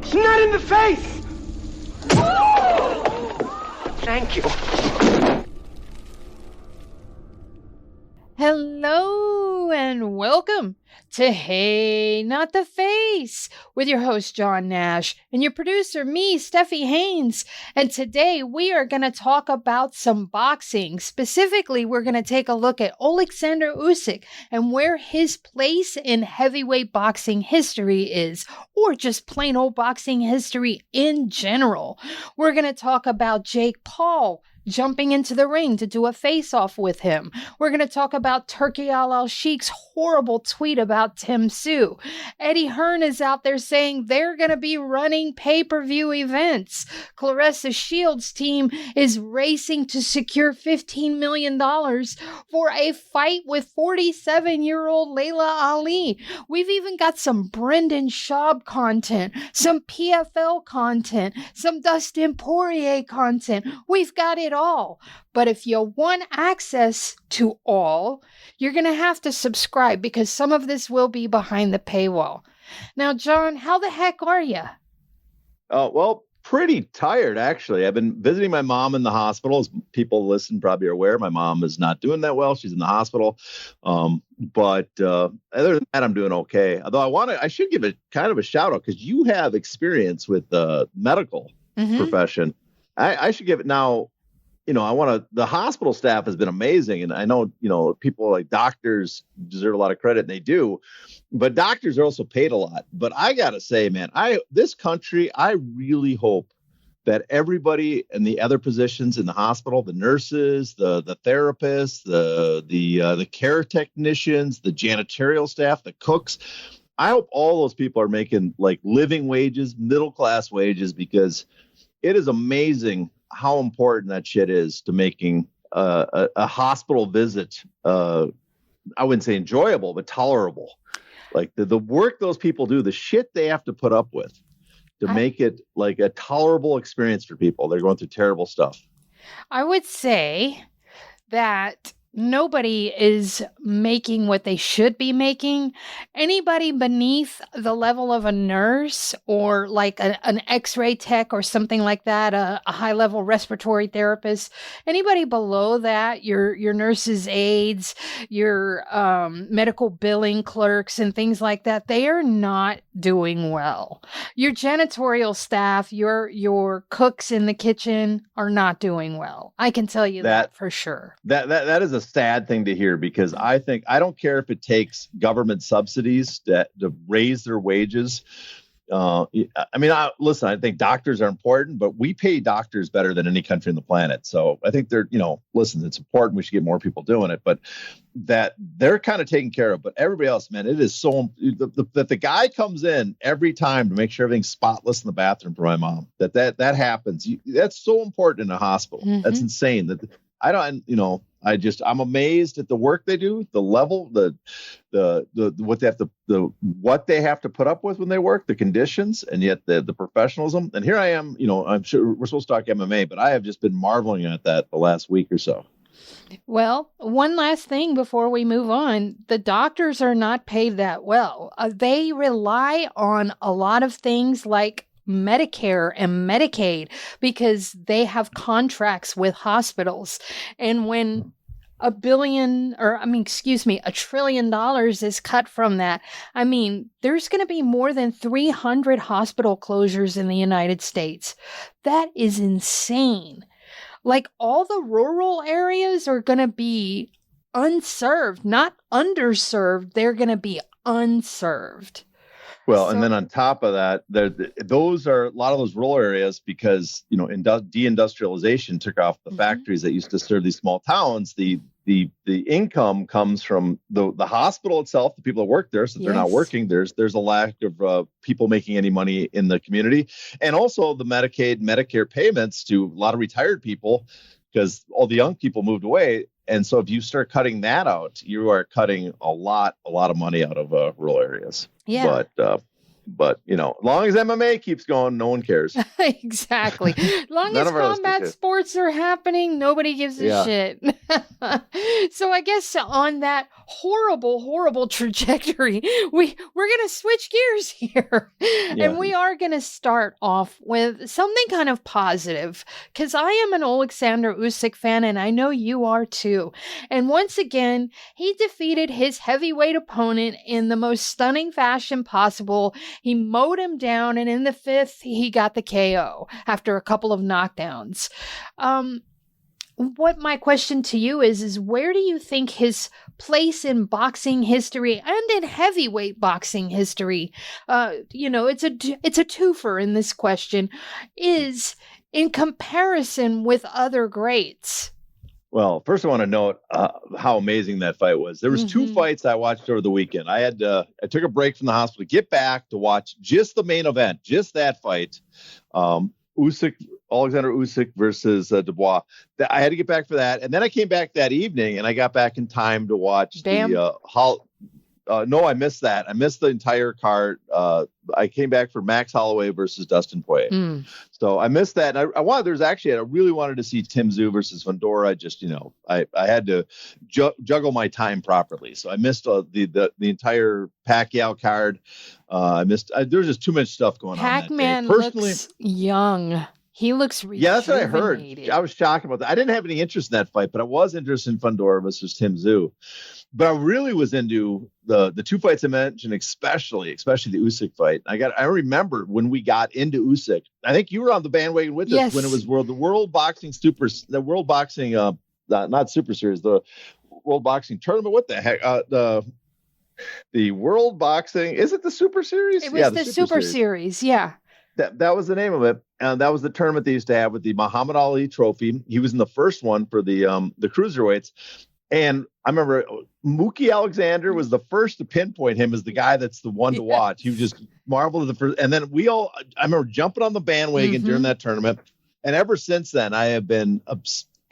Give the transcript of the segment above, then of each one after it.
It's not in the face! Thank you. Hello and welcome to Hey, Not the Face with your host, John Nash, and your producer, me, Steffi Haynes. And today we are going to talk about some boxing. Specifically, we're going to take a look at Oleksandr Usyk and where his place in heavyweight boxing history is, or just plain old boxing history in general. We're going to talk about Jake Paul jumping into the ring to do a face-off with him. We're going to talk about Turki Al-Sheikh's horrible tweet about Tim Tszyu. Eddie Hearn is out there saying they're going to be running pay-per-view events. Claressa Shields' team is racing to secure $15 million for a fight with 47-year-old Layla Ali. We've even got some Brendan Schaub content, some PFL content, some Dustin Poirier content. We've got it all. But if you want access to all, you're going to have to subscribe because some of this will be behind the paywall. Now, John, how the heck are you? Well, pretty tired, actually. I've been visiting my mom in the hospital. As people listen probably are aware, my mom is not doing that well. She's in the hospital. But other than that, I'm doing okay. Although I should give it kind of a shout out because you have experience with the medical profession. I should give it now. The hospital staff has been amazing. And I know, people like doctors deserve a lot of credit and they do, but doctors are also paid a lot. But I got to say, man, this country, I really hope that everybody in the other positions in the hospital, the nurses, the therapists, the care technicians, the janitorial staff, the cooks, I hope all those people are making like living wages, middle-class wages, because it is amazing how important that shit is to making a hospital visit. I wouldn't say enjoyable, but tolerable. Like the work those people do, the shit they have to put up with to make it like a tolerable experience for people. They're going through terrible stuff. I would say that nobody is making what they should be making. Anybody beneath the level of a nurse or like an x-ray tech or something like that, a high-level respiratory therapist, anybody below that, your nurses' aides, your medical billing clerks and things like that, they are not doing well. Your janitorial staff, your cooks in the kitchen are not doing well. I can tell you that for sure. That is a sad thing to hear, because I don't care if it takes government subsidies to raise their wages. Listen, I think doctors are important, but we pay doctors better than any country on the planet. So I think listen, it's important. We should get more people doing it, but that they're kind of taken care of. But everybody else, man, it is so that the guy comes in every time to make sure everything's spotless in the bathroom for my mom. That happens. That's so important in a hospital. Mm-hmm. That's insane. I'm amazed at the work they do, the level, what they have to put up with when they work, the conditions, and yet the professionalism. And here I am, I'm sure we're supposed to talk MMA, but I have just been marveling at that the last week or so. Well, one last thing before we move on. The doctors are not paid that well. They rely on a lot of things like Medicare and Medicaid because they have contracts with hospitals. And when $1 trillion is cut from that, there's going to be more than 300 hospital closures in the United States. That is insane. Like, all the rural areas are going to be unserved, not underserved. They're going to be unserved. Well, and then on top of that, those are a lot of those rural areas because, deindustrialization took off the factories that used to serve these small towns. The income comes from the hospital itself, the people that work there, so they're not working. There's a lack of people making any money in the community, and also the Medicaid, Medicare payments to a lot of retired people because all the young people moved away. And so if you start cutting that out, you are cutting a lot of money out of rural areas. Yeah. But But, as long as MMA keeps going, no one cares. Exactly. As long as combat sports are happening, nobody gives a shit. So I guess on that horrible trajectory, we're going to switch gears here. Yeah. And we are going to start off with something kind of positive, because I am an Oleksandr Usyk fan, and I know you are too. And once again, he defeated his heavyweight opponent in the most stunning fashion possible. He mowed him down, and in the fifth, he got the KO after a couple of knockdowns. What my question to you is where do you think his place in boxing history and in heavyweight boxing history, it's a twofer in this question, is in comparison with other greats? Well, first I want to note how amazing that fight was. There was two fights I watched over the weekend. I took a break from the hospital to get back to watch just the main event, just that fight. Oleksandr Usyk versus Dubois. I had to get back for that. And then I came back that evening and I got back in time to watch no, I missed that. I missed the entire card. I came back for Max Holloway versus Dustin Poirier. So I missed that. And I really wanted to see Tim Tszyu versus Fundora. Just, I had to juggle my time properly. So I missed the entire Pacquiao card. There was just too much stuff going on. Pac-Man looks young. He looks rejuvenated. Yeah, that's what I heard. I was shocked about that. I didn't have any interest in that fight, but I was interested in Fundora versus Tim Tszyu. But I really was into the two fights I mentioned, especially the Usyk fight. I remember when we got into Usyk. I think you were on the bandwagon with us when it was the World Boxing not Super Series, the World Boxing Tournament. What the heck? The World Boxing, is it the Super Series? It was the Super Series. Yeah. That was the name of it. And that was the tournament they used to have with the Muhammad Ali trophy. He was in the first one for the cruiserweights. And I remember Mookie Alexander was the first to pinpoint him as the guy that's the one to watch. He was just marveled at the first. And then I remember jumping on the bandwagon during that tournament. And ever since then, I have been,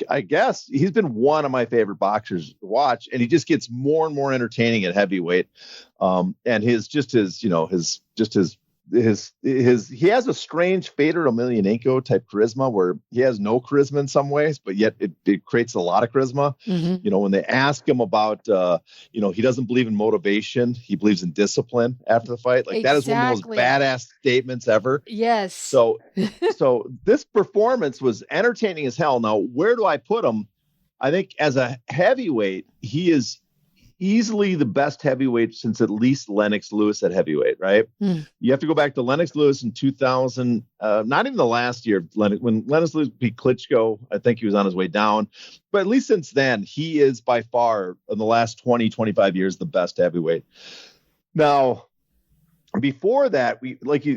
I guess he's been one of my favorite boxers to watch. And he just gets more and more entertaining at heavyweight. And he has a strange Fedor Emelianenko type charisma where he has no charisma in some ways, but yet it creates a lot of charisma. When they ask him about, he doesn't believe in motivation. He believes in discipline after the fight. Like that is one of the most badass statements ever. Yes. So this performance was entertaining as hell. Now, where do I put him? I think as a heavyweight, he is easily the best heavyweight since at least Lennox Lewis at heavyweight, right? You have to go back to Lennox Lewis in 2000, not even the last year, when Lennox Lewis beat Klitschko. I think he was on his way down. But at least since then, he is by far, in the last 20, 25 years, the best heavyweight. Now, before that,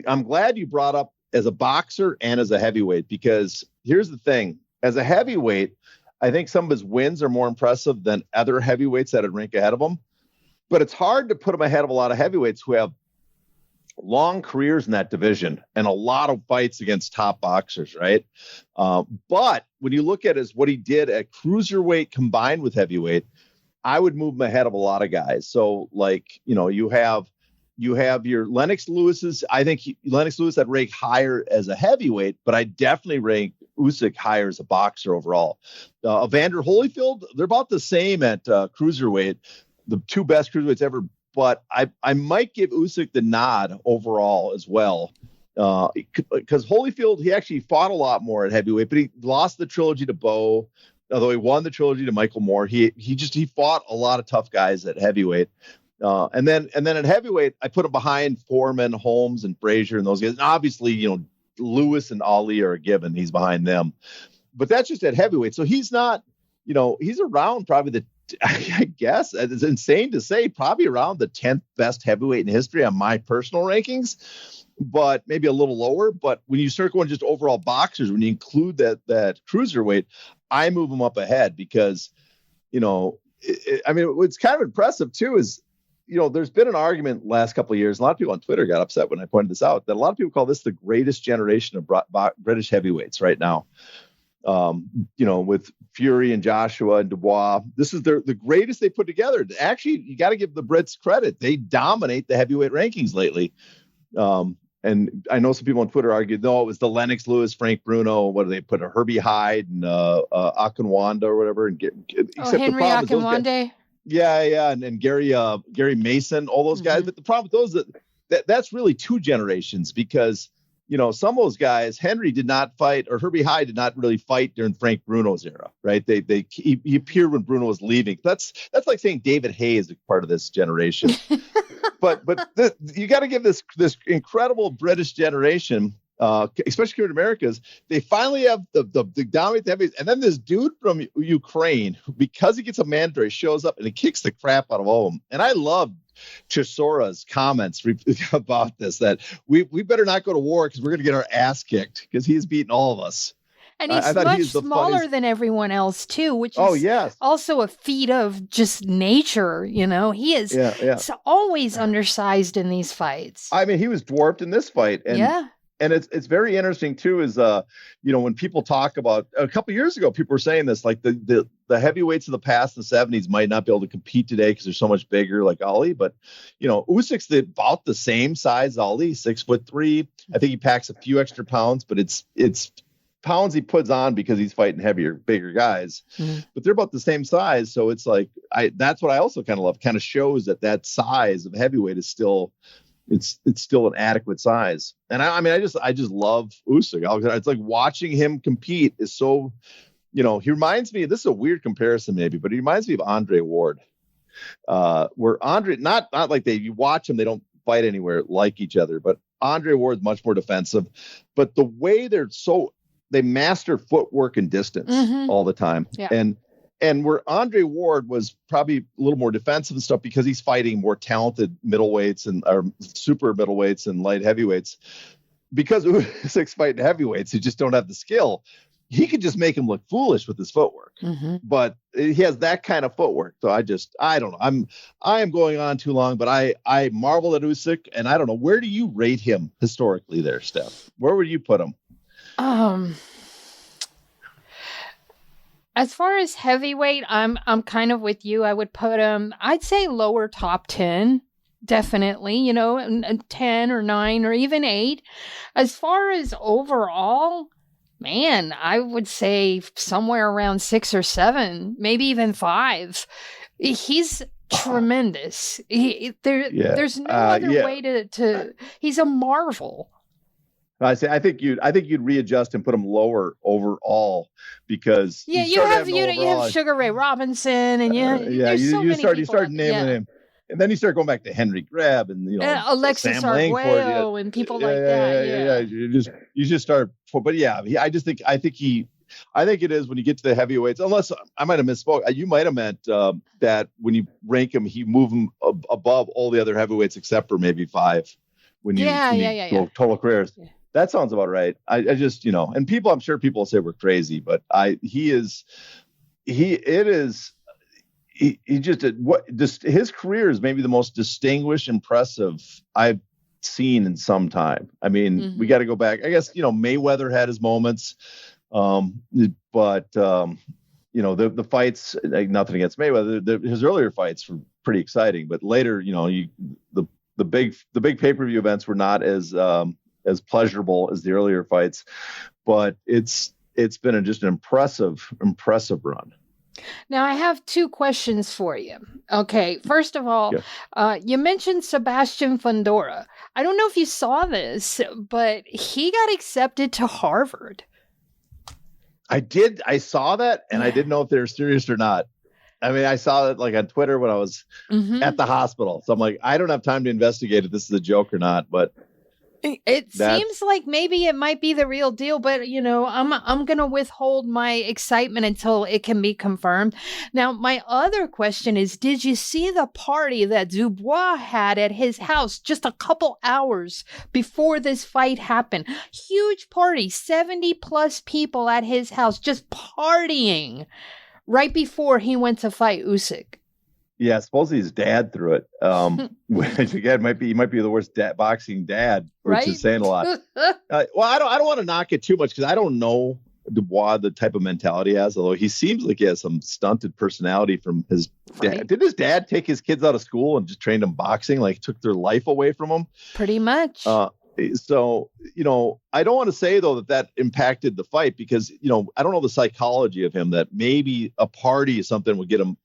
I'm glad you brought up as a boxer and as a heavyweight, because here's the thing. As a heavyweight, I think some of his wins are more impressive than other heavyweights that would rank ahead of him. But it's hard to put him ahead of a lot of heavyweights who have long careers in that division and a lot of fights against top boxers, right? But when you look at what he did at cruiserweight combined with heavyweight, I would move him ahead of a lot of guys. So, you have your Lennox Lewis's. I think Lennox Lewis I'd rank higher as a heavyweight, but I definitely rank Usyk higher as a boxer overall. Evander Holyfield, they're about the same at cruiserweight, the two best cruiserweights ever. But I might give Usyk the nod overall as well, because Holyfield, he actually fought a lot more at heavyweight, but he lost the trilogy to Bo. Although he won the trilogy to Michael Moore, he fought a lot of tough guys at heavyweight. And then at heavyweight, I put him behind Foreman, Holmes, and Frazier and those guys. And obviously, Lewis and Ali are a given. He's behind them. But that's just at heavyweight. So he's not, he's around probably I guess, it's insane to say, probably around the 10th best heavyweight in history on my personal rankings, but maybe a little lower. But when you start going just overall boxers, when you include that cruiserweight, I move him up ahead because, what's kind of impressive too is, there's been an argument last couple of years. A lot of people on Twitter got upset when I pointed this out, that a lot of people call this the greatest generation of British heavyweights right now. With Fury and Joshua and Dubois, this is the greatest they put together. Actually, you got to give the Brits credit. They dominate the heavyweight rankings lately. And I know some people on Twitter argued, no, it was the Lennox Lewis, Frank Bruno. What do they put? A Herbie Hyde and Akinwanda or whatever. And Henry Akinwande. Yeah, and Gary Mason, all those guys. But the problem with those that's really two generations, because some of those guys, Henry did not fight, or Herbie Hyde did not really fight during Frank Bruno's era, right? He appeared when Bruno was leaving. That's like saying David Hayes is part of this generation. but you got to give this incredible British generation, especially here in America's, they finally have the dominant heavyweights, and then this dude from Ukraine, because he gets a mandatory, shows up and he kicks the crap out of all of them. And I love Chisora's comments about this, that we better not go to war because we're going to get our ass kicked, because he's beaten all of us. And he's much smaller than everyone else too, which is also a feat of just nature. He is it's always undersized in these fights. I mean, he was dwarfed in this fight. And it's very interesting too, is when people talk about, a couple of years ago, people were saying this, like the heavyweights of the past in the 70s might not be able to compete today because they're so much bigger, like Ali. But Usyk's about the same size as Ali, 6'3". I think he packs a few extra pounds, but it's pounds he puts on because he's fighting bigger guys. But they're about the same size. So it's like, that's what I also kind of love. Kind of shows that size of heavyweight is still, it's still an adequate size. And I just love Usyk. It's like watching him compete is so, he reminds me, this is a weird comparison maybe, but he reminds me of Andre Ward, where Andre, not like you watch them, they don't fight anywhere like each other, but Andre Ward's much more defensive. But the way they master footwork and distance all the time. Yeah. And where Andre Ward was probably a little more defensive and stuff because he's fighting more talented middleweights or super middleweights and light heavyweights. Because Usyk's fighting heavyweights who just don't have the skill, he could just make him look foolish with his footwork. But he has that kind of footwork. So I don't know. I am going on too long, but I marvel at Usyk, and I don't know, where do you rate him historically there, Steph? Where would you put him? As far as heavyweight, I'm kind of with you. I would put him, I'd say lower top 10, definitely, 10 or 9 or even 8. As far as overall, man, I would say somewhere around 6 or 7, maybe even 5. He's tremendous. There's no other way to, he's a marvel. I think you'd readjust and put him lower overall, because you have Sugar Ray Robinson and you start naming him, and then you start going back to Henry Greb and Alexis Arguello and people like that. You just start, but I think it is when you get to the heavyweights, unless I might have misspoke. You might have meant that when you rank him, you move him above all the other heavyweights except for maybe 5 when you go total careers. Yeah. That sounds about right. I just, and people, I'm sure people will say we're crazy, but his career is maybe the most distinguished, impressive I've seen in some time. I mean, we got to go back. I guess, Mayweather had his moments, but the fights, like, nothing against Mayweather, his earlier fights were pretty exciting, but later, the big pay-per-view events were not as pleasurable as the earlier fights, but it's been just an impressive run. Now I have 2 questions for you. Okay. First of all, you mentioned Sebastian Fundora. I don't know if you saw this, but he got accepted to Harvard. I did. I saw that, and I didn't know if they were serious or not. I mean, I saw it like on Twitter when I was at the hospital. So I'm like, I don't have time to investigate if this is a joke or not, but it seems like maybe it might be the real deal, but I'm going to withhold my excitement until it can be confirmed. Now, my other question is, did you see the party that Dubois had at his house just a couple hours before this fight happened? Huge party, 70 plus people at his house just partying right before he went to fight Usyk. Yeah, supposedly his dad threw it. Which again he might be the worst boxing dad, which is saying a lot. Well, I don't want to knock it too much because I don't know Dubois, the type of mentality he has, although he seems like he has some stunted personality from his dad. Did his dad take his kids out of school and just trained them boxing, like took their life away from them? Pretty much. So, I don't want to say, though, that impacted the fight because, I don't know the psychology of him, that maybe a party or something would get him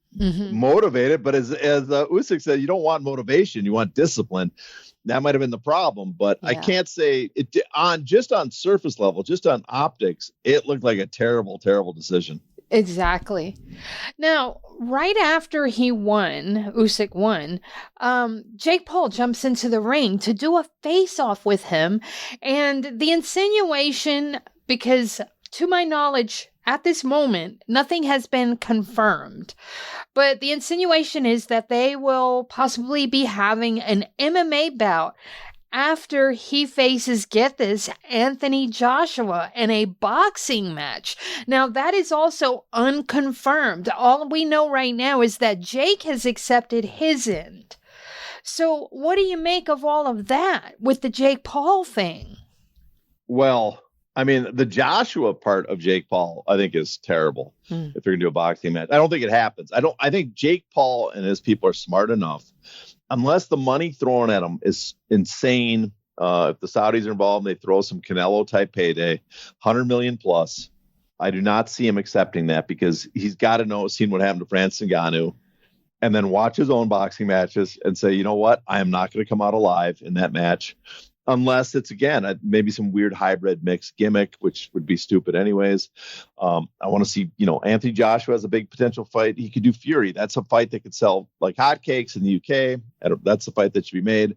motivated. But as Usyk said, you don't want motivation, you want discipline. That might have been the problem, but I can't say it on surface level, just on optics. It looked like a terrible, terrible decision. Exactly. Now, right after Usyk won, Jake Paul jumps into the ring to do a face-off with him. And the insinuation, because to my knowledge, at this moment, nothing has been confirmed. But the insinuation is that they will possibly be having an MMA bout after he faces, get this, Anthony Joshua in a boxing match. Now, that is also unconfirmed. All we know right now is that Jake has accepted his end. So what do you make of all of that with the Jake Paul thing? Well, I mean, the Joshua part of Jake Paul, I think, is terrible. If you're going to do a boxing match, I don't think it happens. I think Jake Paul and his people are smart enough, unless the money thrown at them is insane. If the Saudis are involved, they throw some Canelo type payday, 100 million plus. I do not see him accepting that because he's got to seen what happened to Francis Ngannou, and then watch his own boxing matches and say, you know what, I am not going to come out alive in that match. Unless it's, again, maybe some weird hybrid mix gimmick, which would be stupid anyways. I want to see, Anthony Joshua has a big potential fight. He could do Fury. That's a fight that could sell like hotcakes in the UK. That's a fight that should be made.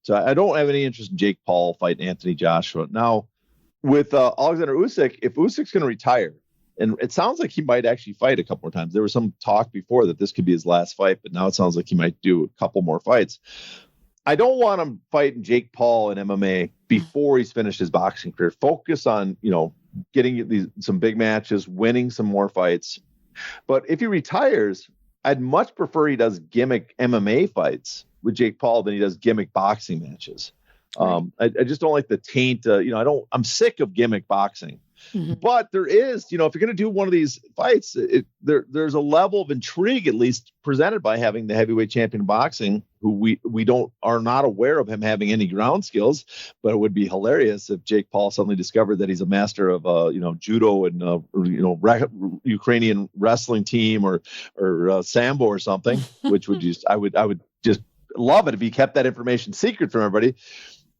So I don't have any interest in Jake Paul fighting Anthony Joshua. Now, with Oleksandr Usyk, if Usyk's going to retire, and it sounds like he might actually fight a couple more times. There was some talk before that this could be his last fight, but now it sounds like he might do a couple more fights. I don't want him fighting Jake Paul in MMA before he's finished his boxing career. Focus on, getting some big matches, winning some more fights. But if he retires, I'd much prefer he does gimmick MMA fights with Jake Paul than he does gimmick boxing matches. I just don't like the taint. I'm sick of gimmick boxing. But there is, if you're going to do one of these fights, there's a level of intrigue, at least presented by having the heavyweight champion of boxing, who we are not aware of him having any ground skills. But it would be hilarious if Jake Paul suddenly discovered that he's a master of judo and Ukrainian wrestling team or sambo or something, which would I would just love it if he kept that information secret from everybody.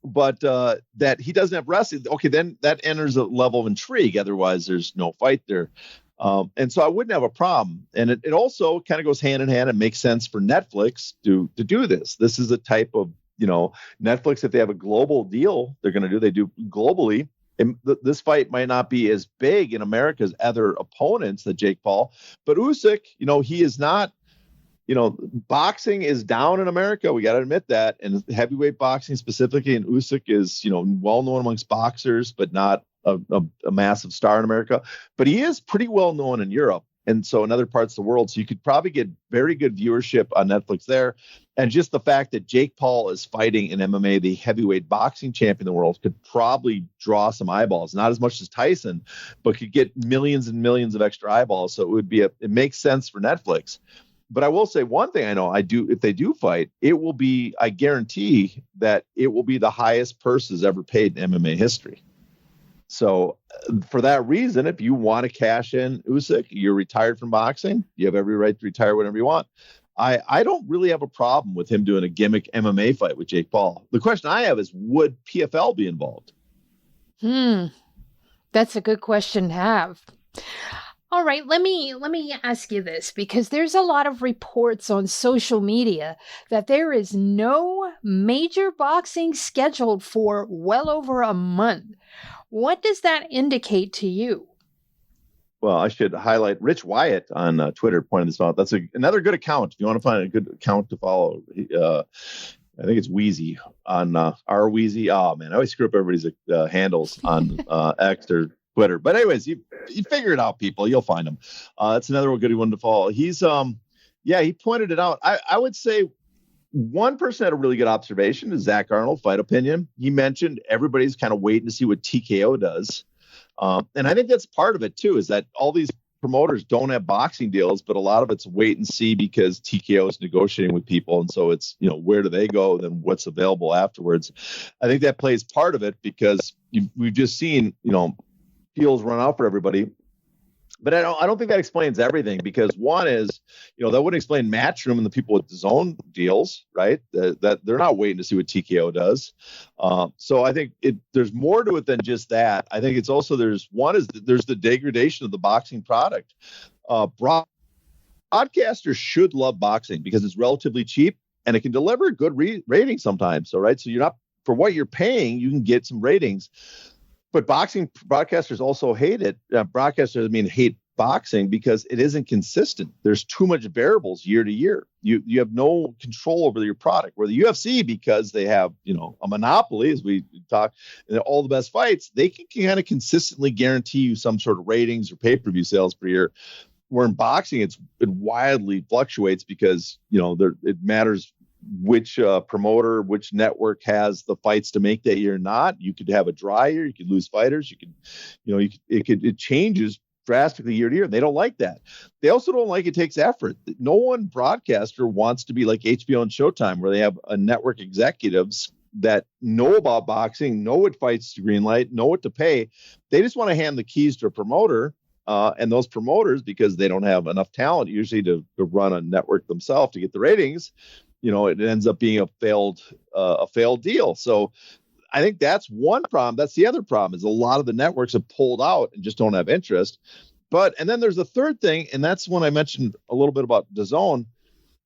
But that he doesn't have wrestling, okay, then that enters a level of intrigue. Otherwise, there's no fight there. And so I wouldn't have a problem. And it also kind of goes hand in hand and makes sense for Netflix to do this. This is a type of, Netflix, if they have a global deal, they do globally. And this fight might not be as big in America as other opponents that Jake Paul, but Usyk, he is not. Boxing is down in America. We got to admit that. And heavyweight boxing specifically, and Usyk is, well known amongst boxers, but not a massive star in America. But he is pretty well known in Europe. And so in other parts of the world. So you could probably get very good viewership on Netflix there. And just the fact that Jake Paul is fighting in MMA, the heavyweight boxing champion in the world, could probably draw some eyeballs. Not as much as Tyson, but could get millions and millions of extra eyeballs. So it makes sense for Netflix. But I will say one thing if they do fight, I guarantee that it will be the highest purses ever paid in MMA history. So for that reason, if you want to cash in Usyk, you're retired from boxing, you have every right to retire whenever you want. I don't really have a problem with him doing a gimmick MMA fight with Jake Paul. The question I have is, would PFL be involved? That's a good question to have. All right, let me ask you this, because there's a lot of reports on social media that there is no major boxing scheduled for well over a month. What does that indicate to you? Well, I should highlight Rich Wyatt on Twitter pointed this out. That's another good account. If you want to find a good account to follow, I think it's Wheezy on our Wheezy. Oh man, I always screw up everybody's handles on X or Twitter. But anyways, you figure it out, people. You'll find him. That's another good one to follow. He's he pointed it out. I would say one person had a really good observation is Zach Arnold, Fight Opinion. He mentioned everybody's kind of waiting to see what TKO does. And I think that's part of it too, is that all these promoters don't have boxing deals, but a lot of it's wait and see because TKO is negotiating with people. And so it's, where do they go? Then what's available afterwards? I think that plays part of it because we've just seen, deals run out for everybody. But I don't think that explains everything, because one is, that wouldn't explain Matchroom and the people with the zone deals, right? That they're not waiting to see what TKO does. So I think there's more to it than just that. I think it's also there's the degradation of the boxing product. Broadcasters should love boxing because it's relatively cheap and it can deliver good ratings sometimes. So, right. So you're not, for what you're paying, you can get some ratings. But boxing broadcasters also hate it. Broadcasters, hate boxing because it isn't consistent. There's too much variables year to year. You have no control over your product. Where the UFC, because they have, a monopoly, as we talk, and all the best fights, they can kind of consistently guarantee you some sort of ratings or pay-per-view sales per year. Where in boxing, it wildly fluctuates because, it matters which promoter, which network has the fights to make that year or not. You could have a dry year, you could lose fighters, it changes drastically year to year. They don't like that. They also don't like it takes effort. No one broadcaster wants to be like HBO and Showtime, where they have a network executives that know about boxing, know what fights to greenlight, know what to pay. They just want to hand the keys to a promoter. And those promoters, because they don't have enough talent usually to run a network themselves to get the ratings, it ends up being a failed deal. So I think that's one problem. That's the other problem, is a lot of the networks have pulled out and just don't have interest. And then there's a third thing, and that's when I mentioned a little bit about DAZN,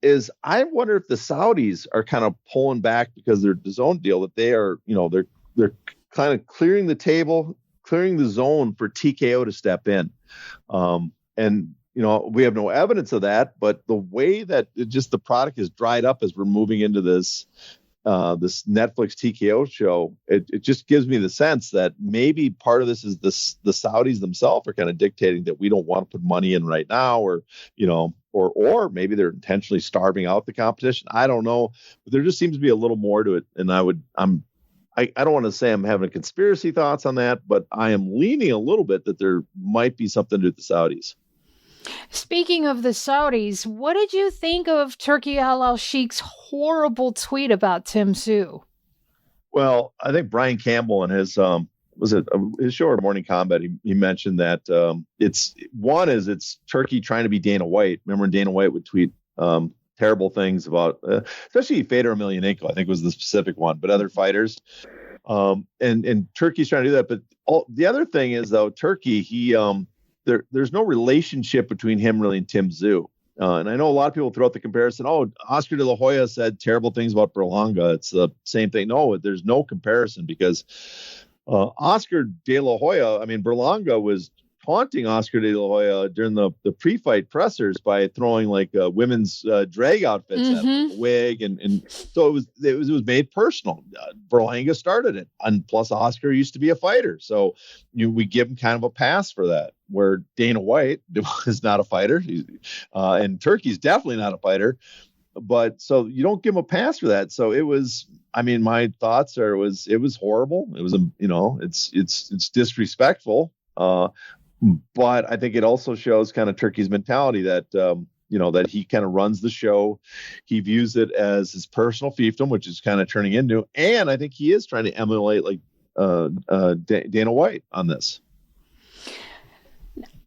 is I wonder if the Saudis are kind of pulling back because their DAZN deal, that they are, they're kind of clearing the table, clearing the zone for TKO to step in. We have no evidence of that, but the way that the product is dried up as we're moving into this Netflix TKO show, it just gives me the sense that maybe part of this is the Saudis themselves are kind of dictating that we don't want to put money in right now, or maybe they're intentionally starving out the competition. I don't know, but there just seems to be a little more to it. And I don't want to say I'm having conspiracy thoughts on that, but I am leaning a little bit that there might be something to do with the Saudis. Speaking of the Saudis, what did you think of Turki Al-Sheikh's horrible tweet about Tim Tszyu? Well, I think Brian Campbell in his his show or Morning Combat, he mentioned that it's Turkey trying to be Dana White. Remember when Dana White would tweet terrible things about, especially Fedor Emelianenko, I think was the specific one, but other fighters. And Turkey's trying to do that. But the other thing is, though, Turkey, there's no relationship between him really and Tim Tszyu. And I know a lot of people throw out the comparison. Oh, Oscar De La Hoya said terrible things about Berlanga. It's the same thing. No, there's no comparison, because Oscar De La Hoya, Berlanga was taunting Oscar De La Hoya during the pre-fight pressers by throwing like women's drag outfits at him, like a wig, and so it was made personal. Berlanga started it, and plus Oscar used to be a fighter, so we give him kind of a pass for that. Where Dana White is not a fighter, and Turkey's definitely not a fighter, but so you don't give him a pass for that. So it was. My thoughts are it was horrible. It was it's disrespectful. But I think it also shows kind of Turkey's mentality that, that he kind of runs the show. He views it as his personal fiefdom, which is kind of turning into, and I think he is trying to emulate like Dana White on this.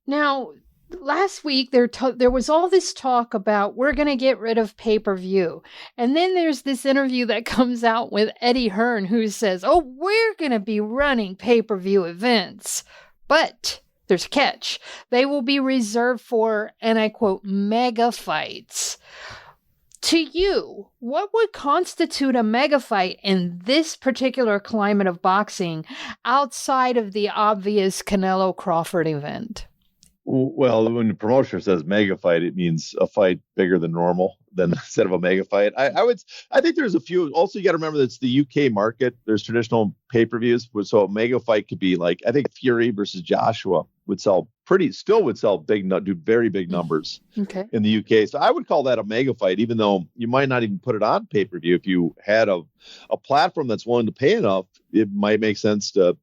Now, last week there was all this talk about we're going to get rid of pay-per-view. And then there's this interview that comes out with Eddie Hearn, who says, oh, we're going to be running pay-per-view events. But there's a catch. They will be reserved for, and I quote, mega fights. To you, what would constitute a mega fight in this particular climate of boxing outside of the obvious Canelo Crawford event? Well, when the promoter says mega fight, it means a fight bigger than normal, instead of a mega fight. I think there's a few. Also, you got to remember that it's the UK market. There's traditional pay-per-views, so a mega fight could be like, I think Fury versus Joshua would sell do very big numbers Okay. in the UK. So I would call that a mega fight, even though you might not even put it on pay-per-view. If you had a platform that's willing to pay enough, it might make sense to,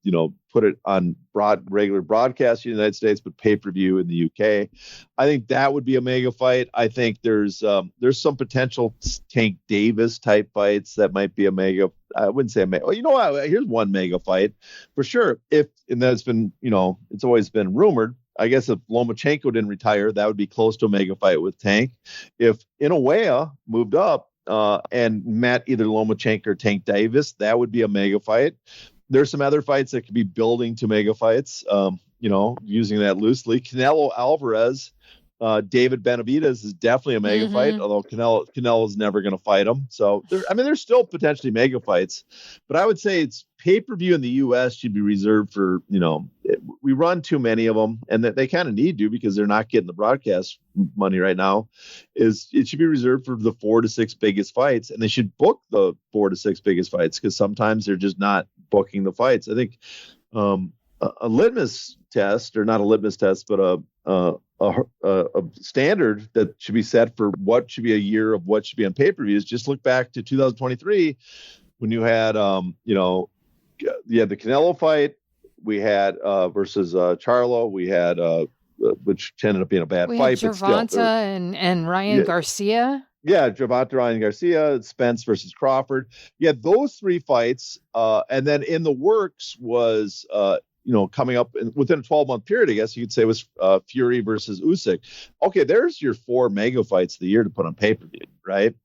put it on regular broadcast in the United States, but pay-per-view in the UK. I think that would be a mega fight. I think there's some potential Tank Davis type fights that might be a mega. I wouldn't say a mega. Well, you know what? Here's one mega fight for sure. And that's been, it's always been rumored. I guess if Lomachenko didn't retire, that would be close to a mega fight with Tank. If Inoue moved up and met either Lomachenko or Tank Davis, that would be a mega fight. There's some other fights that could be building to mega fights, using that loosely. Canelo Alvarez, David Benavidez is definitely a mega fight, although Canelo is never going to fight him. So there's still potentially mega fights, but I would say it's pay-per-view in the U.S. should be reserved for, we run too many of them, and that they kind of need to because they're not getting the broadcast money right now. It should be reserved for the 4 to 6 biggest fights, and they should book the 4 to 6 biggest fights because sometimes they're just not booking the fights. I think a litmus test, or not a litmus test, but a standard that should be set for what should be a year of what should be on pay-per-views. Just look back to 2023 when you had, you had the Canelo fight, we had versus Charlo, we had which ended up being a bad fight. Had Gervonta and Ryan Garcia. Yeah, Gervonta, Ryan Garcia, Spence versus Crawford. Yeah, those 3 fights, and then in the works was coming up within a 12-month period, I guess you could say, was Fury versus Usyk. Okay, there's your 4 mega fights of the year to put on pay-per-view, right?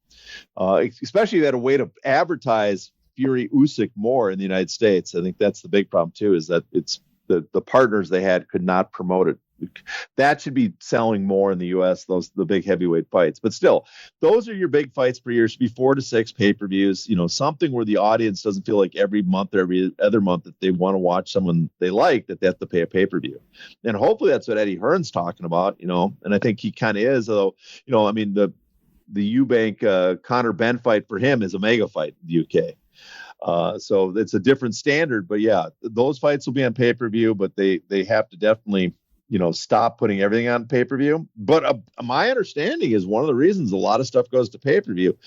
Especially if you had a way to advertise Fury Usyk more in the United States. I think that's the big problem too, is that it's the partners they had could not promote it. That should be selling more in the U.S., the big heavyweight fights. But still, those are your big fights per year. Should be 4 to 6 pay-per-views, something where the audience doesn't feel like every month or every other month that they want to watch someone they like, that they have to pay a pay-per-view. And hopefully that's what Eddie Hearn's talking about, and I think he kind of is, although, the Eubank Conor Benn fight for him is a mega fight in the UK. So it's a different standard, but yeah, those fights will be on pay-per-view, but they have to definitely, stop putting everything on pay-per-view. But my understanding is one of the reasons a lot of stuff goes to pay-per-view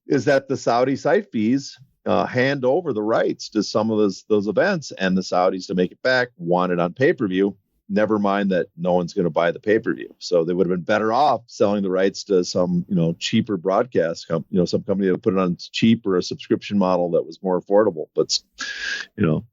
is that the Saudi site fees hand over the rights to some of those events, and the Saudis, to make it back, want it on pay-per-view. Never mind that no one's going to buy the pay-per-view. So they would have been better off selling the rights to some, cheaper broadcast some company that would put it on cheap, or a subscription model that was more affordable. But,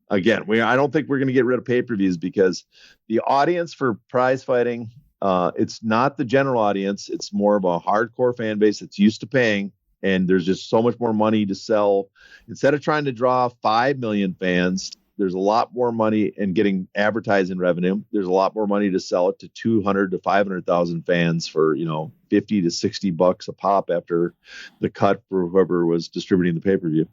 again, I don't think we're going to get rid of pay-per-views, because the audience for prize fighting, it's not the general audience. It's more of a hardcore fan base that's used to paying, and there's just so much more money to sell. Instead of trying to draw 5 million fans, there's a lot more money in getting advertising revenue. There's a lot more money to sell it to 200 to 500,000 fans for, $50 to $60 a pop after the cut for whoever was distributing the pay-per-view.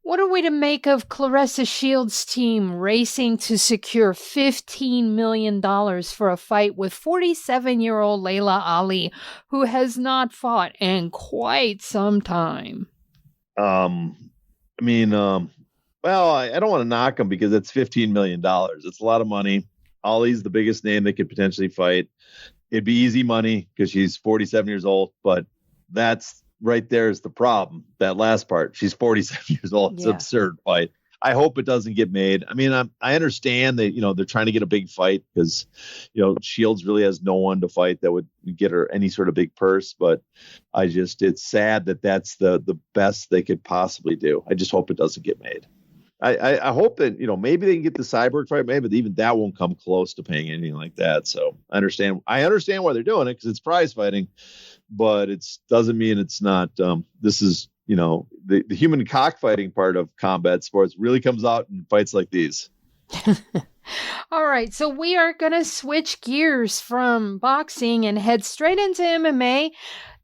What are we to make of Claressa Shields' team racing to secure $15 million for a fight with 47-year-old Layla Ali, who has not fought in quite some time? Well, I don't want to knock him because it's $15 million. It's a lot of money. Ali's the biggest name they could potentially fight. It'd be easy money because she's 47 years old, but that's right there is the problem. That last part, she's 47 years old. It's an absurd fight. I hope it doesn't get made. I understand that, they're trying to get a big fight because, Shields really has no one to fight that would get her any sort of big purse. But it's sad that that's the best they could possibly do. I just hope it doesn't get made. I hope that, maybe they can get the Cyborg fight, maybe, but even that won't come close to paying anything like that. So I understand why they're doing it, because it's prize fighting, but it doesn't mean it's not. This is, the human cockfighting part of combat sports really comes out in fights like these. All right. So we are going to switch gears from boxing and head straight into MMA.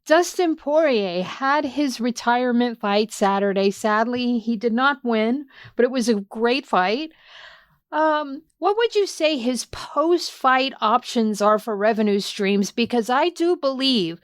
Dustin Poirier had his retirement fight Saturday. Sadly, he did not win, but it was a great fight. What would you say his post-fight options are for revenue streams? Because I do believe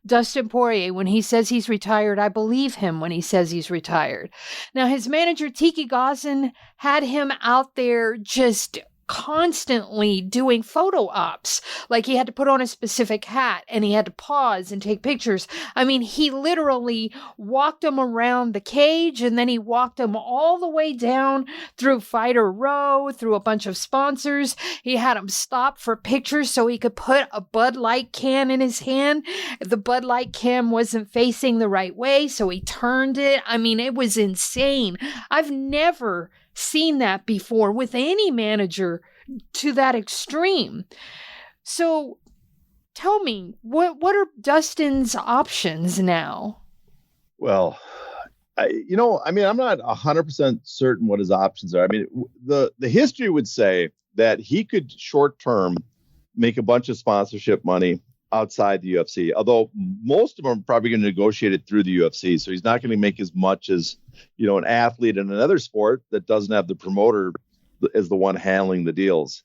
Dustin Poirier, when he says he's retired, I believe him when he says he's retired. Now, his manager, Tiki Gazan, had him out there just constantly doing photo ops. Like he had to put on a specific hat and he had to pause and take pictures. I mean, he literally walked him around the cage and then he walked him all the way down through Fighter Row, through a bunch of sponsors. He had him stop for pictures so he could put a Bud Light can in his hand. The Bud Light can wasn't facing the right way, so he turned it. I mean, it was insane. I've never seen that before with any manager to that extreme. So tell me, what are Dustin's options now? Well, I'm not 100% certain what his options are. I mean, the history would say that he could short term make a bunch of sponsorship money outside the UFC, although most of them are probably going to negotiate it through the UFC. So he's not going to make as much as, an athlete in another sport that doesn't have the promoter as the one handling the deals.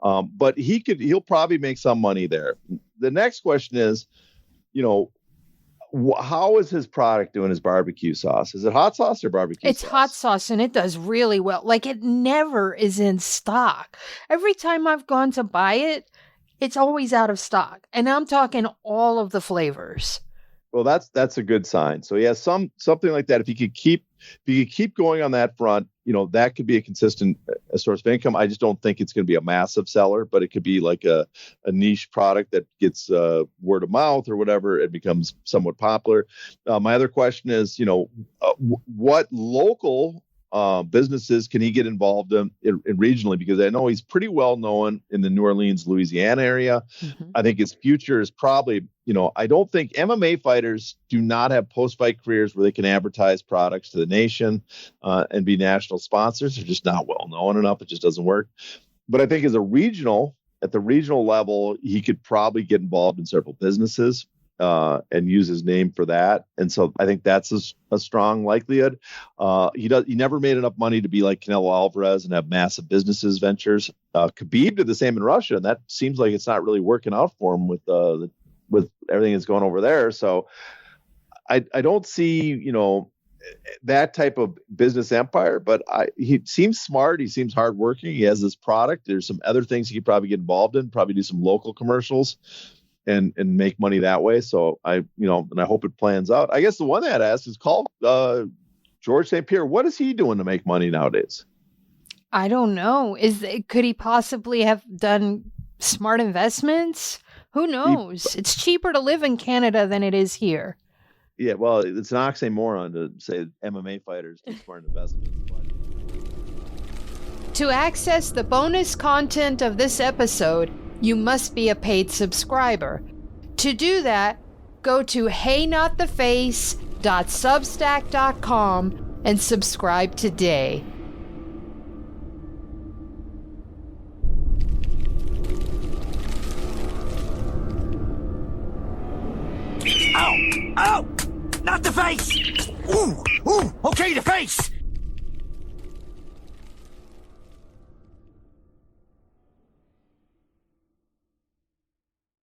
But he'll probably make some money there. The next question is, how is his product doing, his barbecue sauce? Is it hot sauce or barbecue sauce? It's hot sauce and it does really well. Like it never is in stock. Every time I've gone to buy it, it's always out of stock. And I'm talking all of the flavors. Well, that's a good sign. So yeah, something like that. If you could keep going on that front, that could be a consistent source of income. I just don't think it's going to be a massive seller, but it could be like a niche product that gets word of mouth or whatever. It becomes somewhat popular. My other question is, what local businesses can he get involved in regionally? Because I know he's pretty well known in the New Orleans, Louisiana area. Mm-hmm. I think his future is probably, I don't think MMA fighters do not have post-fight careers where they can advertise products to the nation and be national sponsors. They're just not well known enough. It just doesn't work. But I think at the regional level, he could probably get involved in several businesses and use his name for that. And so I think that's a strong likelihood. He never made enough money to be like Canelo Alvarez and have massive businesses ventures. Khabib did the same in Russia, and that seems like it's not really working out for him with everything that's going over there. So I don't see, that type of business empire, but he seems smart. He seems hardworking. He has this product. There's some other things he could probably get involved in, probably do some local commercials and make money that way. So and I hope it plans out. I guess the one that I'd ask is called George St. Pierre. What is he doing to make money nowadays? I don't know. Could he possibly have done smart investments? Who knows? It's cheaper to live in Canada than it is here. Yeah, well, it's an oxymoron to say MMA fighters do smart investments. To access the bonus content of this episode, you must be a paid subscriber. To do that, go to heynottheface.substack.com and subscribe today. Ow! Ow! Not the face! Ooh! Okay, the face!